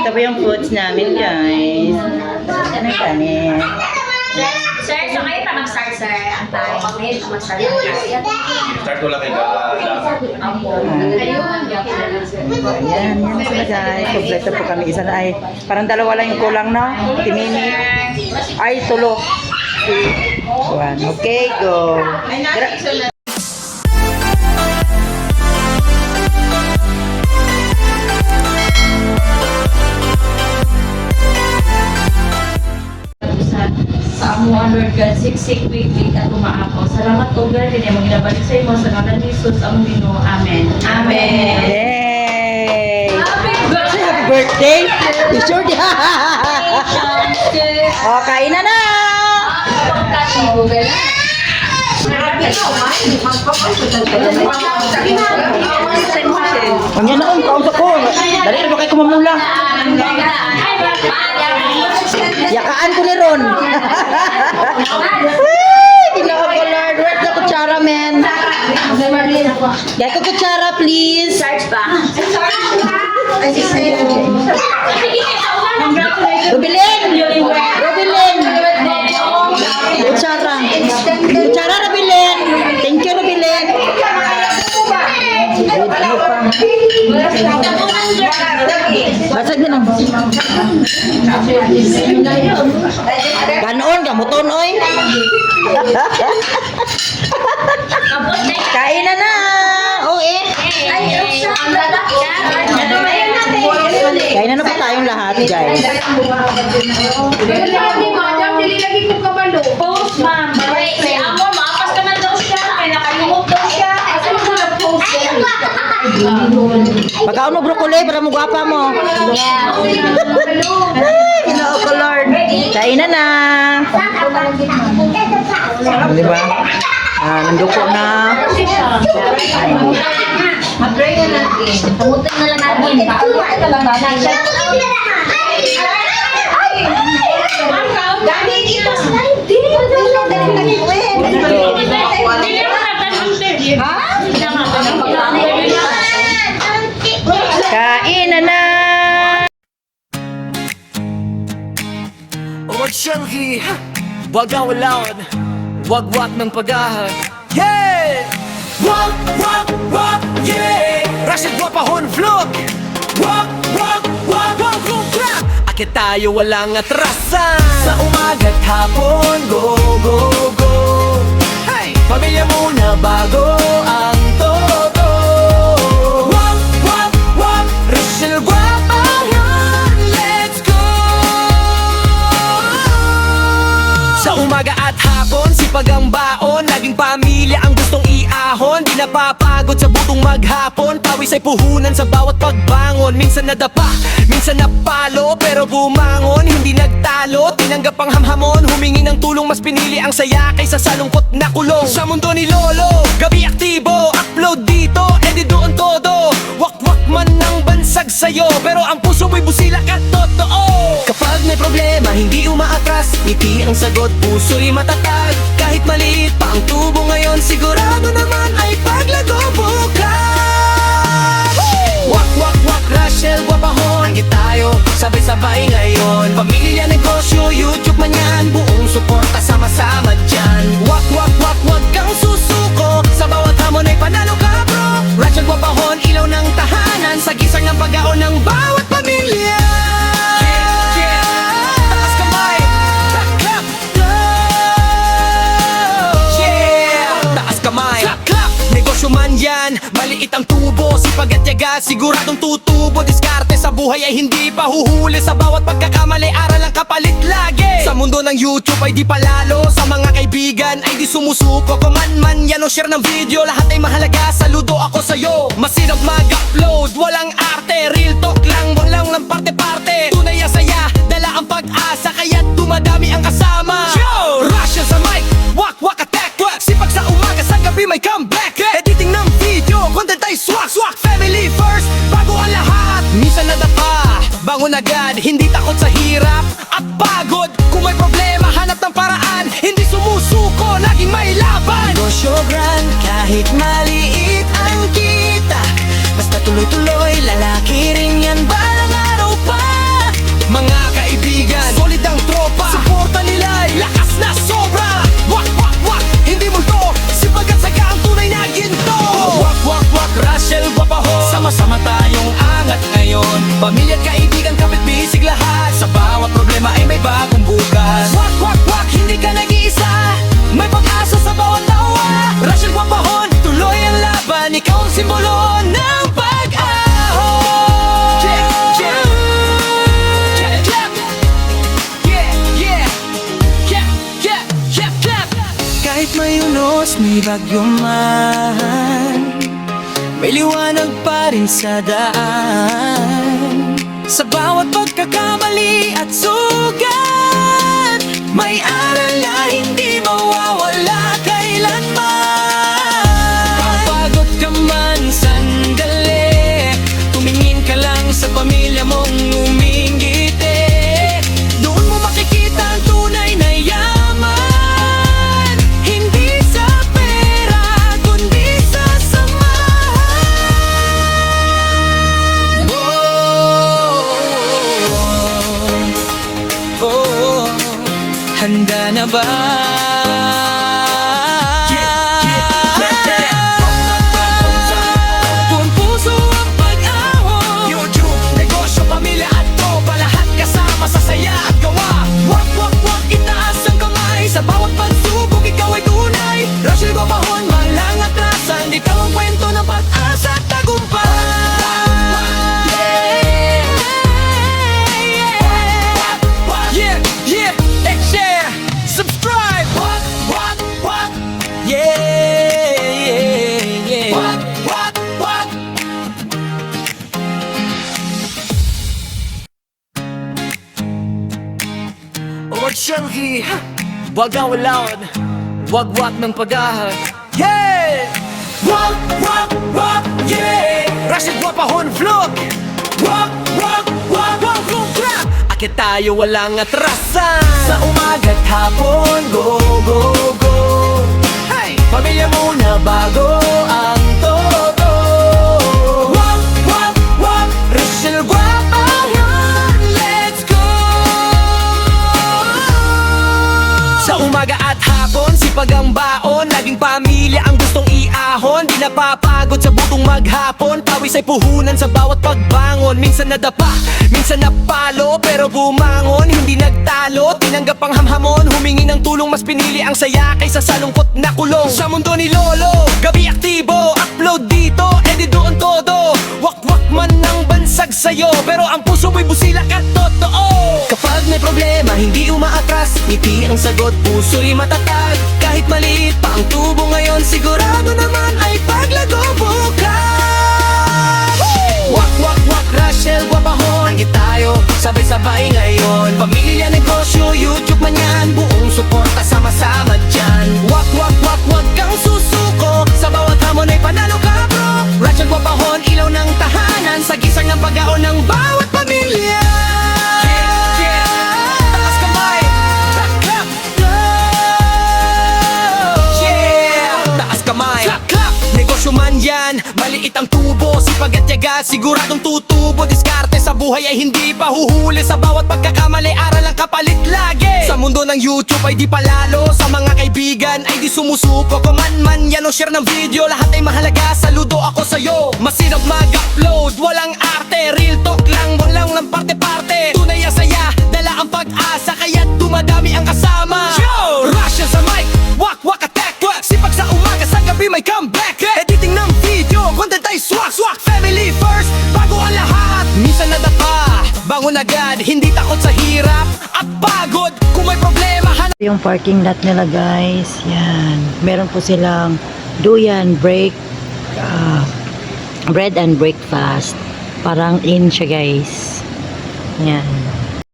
Ito po yung foods namin, guys. Ano yung kanin? Sir, so kayo pa mag-start, sir. Ang tayo. Ngayon pa mag-start. Start ko lang kay Ayan, yan sila, guys. Kompleto po kami. Isa na ay, parang dalawa lang yung kulang, no? Timini. Ay, tulo. One. Okay, go. Sa amuan, Lord God, siksik, wait, at umaapaw. Salamat po, God, hindi mo ginabalik sa imo. Sa ngalan ni Jesus, ang Ginoo. Amen. Amen. Yay! Happy Say happy birthday! Sure di Oh, kain na na! Ang yan na kaunta ko. Dali na ba kayo kumamula? Yakaan ko ni Ron. Ay, ginoo ko, Lord. Where's the kutsara, man? Get ko kutsara, please. Charge ba? Rubilin! Rubilin! Kutsara. Kutsara, Rubilin! Thank you, Rubilin! Ano pa? Basag na lang. Ganon, gamuton, oy. Kain na na. Oh, eh. Kain na na po tayong lahat, guys. Post, ma'am. Si Amo, maapas ka na daw siya. Kaya nakalimot daw siya. Asa mo na post siya? Pagkaon mo broccoli para mo gwapa mo. Yeah. Ay, ginoo ko, Lord. Kain na na. Di ba? Nanduko na. Mag-pray na natin. Tumutin na lang natin. Tumutin na lang natin. Dami ito slide din. Kain na na. Huwag siyang wag ang walaon, wag-wag ng pagahag. Yeah! Wag, yeah! Rashid Wapahon Vlog! Wag, akit tayo walang atrasan. Sa umaga't hapon, go, go, go. Hey! Pamilya muna bago ang todo. Wag, Rachel Wapahon, let's go! Sa umaga at hapon, sipag ang baon. Laging pamilya ang gustong iahon. Di napapagod sa butong maghapon. Pawis ay puhunan sa bawat pagbangon. Minsan nadapa, minsan napalo, pero bumangon, hindi nagtalo. Tinanggap ang hamhamon, humingi ng tulong. Mas pinili ang saya kaysa sa lungkot na kulong. Sa mundo ni Lolo, gabi aktibo, upload dito, edi doon todo. Wak-wak man ng bansag sa'yo, pero ang puso mo'y busilak at totoo. Kapag may problema, hindi umaatras, ngiti ang sagot, puso'y matatag. Kahit maliit pa ang tubo ngayon, sigurado naman ay paglago bukas. Wak, Rachel Wapahon, hangit tayo, sabay-sabay ngayon. Pamilya, negosyo, YouTube man yan, buong suporta, sama-sama dyan. Wak, wag kang susuko, sa bawat hamon ay panalo ka, bro. Rachel Wapahon, ilaw ng tahanan, sa gisang ng pag-aon ng bawat pamilya. Taas kamay, clap, taas kamay, clap. Negosyo man yan, maliit ang tubo, sipag at yaga, siguradong tutubo. Diskarte sa buhay ay hindi pa huhuli, sa bawat pagkakamali, aral ang kapalit lagi. Sa mundo ng YouTube ay di palalo, sa mga kaibigan ay di sumusuko. Kuman yan o share ng video, lahat ay mahalaga, saludo ako sa'yo. Masinap mag-upload, walang arte, real talk lang, walang lang parte-parte. Tunay ang saya, dala ang pag-asa, kaya't dumadami ang kasama. Yo! Russian sa mic, wak attack, sipag sa umaga, sa gabi may comeback. Editing ng video, content ay swak, family first, bago ang lahat. Minsan nadapa, bangon agad, hindi takot sa hirap at pagod. Kung may problema, hanap ng paraan, hindi sumusuko, laging may laban. Negosyo grand, kahit maliit ang kita, tuloy-tuloy, lalaki rin yan balang araw pa. Mga kaibigan, solid ang tropa, suporta nila'y lakas na sobra. Wak, wak, wak, hindi multo, sipag at saka ang tunay na ginto. Wak, wak, wak, Rachel Guapahon, sama-sama tayong angat ngayon. Pamilya at kaibigan, kapit bisig lahat, sa bawat problema ay may bagong bukas. Wak, wak, wak, hindi ka nag-iisa, may pag-asa sa bawat tawa. Rachel Guapahon, tuloy ang laban, ikaw ang simbolo ng pag-ahon. Kahit may unos, may bagyo man, may liwanag pa rin sa daan. Sa bawat pagkakamali at sugat, may aral na hindi mawawala kailanman. Kapagod ka man, sandali, tumingin ka lang sa pamilya mong umingiti. Doon mo makikita ang tunay na yaman, hindi sa pera, kundi sa samahan. Handa na ba? Buong puso ang pag-ahon, YouTube, negosyo, pamilya at tropa, lahat kasama sa saya at gawa. Wak, wak, wak, itaas ang kamay, sa bawat pagsubok ikaw ay tunay. Rachel Guapahon, malang atrasan, ikaw ang kwento ng pag-asa at tagumpay. Yeah, yeah, share, subscribe. What, what, yeah, yeah, yeah. What. Wag siyanghi, wag ang walaon, wag ng pag-ahon. Yeah! Wag, yeah! Rachel Guapahon vlog! Wag, clap! Akit tayo walang atrasan, sa umaga't hapon, go, go. Hey! Pamilya muna bago ang todo. Wag, Rachel Guapahon, let's go! Sa umaga at hapon, sipag ang baon, laging pamilya ang gustong iahon. Di napapagod sa butong maghapon, pawis ay puhunan sa bawat pagbangon. Minsan nadapa, minsan napalo, pero bumangon, hindi nagtalo. Tinanggap ang hamhamon, humingi ng tulong, mas pinili ang saya kaysa sa lungkot na kulong. Sa mundo ni Lolo, gabi aktibo, upload dito, edi doon todo. Wak-wak man ng bansag sa'yo, pero ang puso mo'y busilak at totoo. Kapag may problema, hindi umaatras, ngiti ang sagot, puso'y matatag. Kahit maliit pa ang tubo ngayon, sigurado naman ay paglago bukas. Wak, Rachel Guapahon, hangit tayo, sabay-sabay ngayon. Pamilya, negosyo, YouTube man yan, buong suporta, sama-sama dyan. Wak, wag kang susuko, sa bawat hamon ay panalo ka bro. Rachel Guapahon, ilaw ng tahanan, sa gisang ng pag-aon ng bawat pamilya. Taas kamay, clap. Yeah, taas kamay, clap. Negosyo man yan, maliit ang tubo, sipag at tiyaga, siguradong tutubo. Diskarte sa buhay ay hindi pa huhuli, sa bawat pagkakamali aral ang kapalit lagi. Sa mundo ng YouTube ay di palalo, sa mga kaibigan ay di sumusuko. Kuman yan o share ng video, lahat ay mahalaga, saludo ako sa'yo. Masinop mag-upload, walang arte, real talk lang, walang ng parte-parte. Tunay ang saya, dala ang pag-asa, kaya dumadami ang kasama. Yo! Rachel sa mic, wak attack, sipag sa umaga, sa gabi may comeback. Editing ng video, content ay swak, family first, bago ang lahat. Minsan nadapa, bangon agad, hindi takot sa hirap at pagod. Kung may problema, Yung parking lot nila guys, yan. Meron po silang duyan, bread and breakfast. Parang in siya guys. Yan.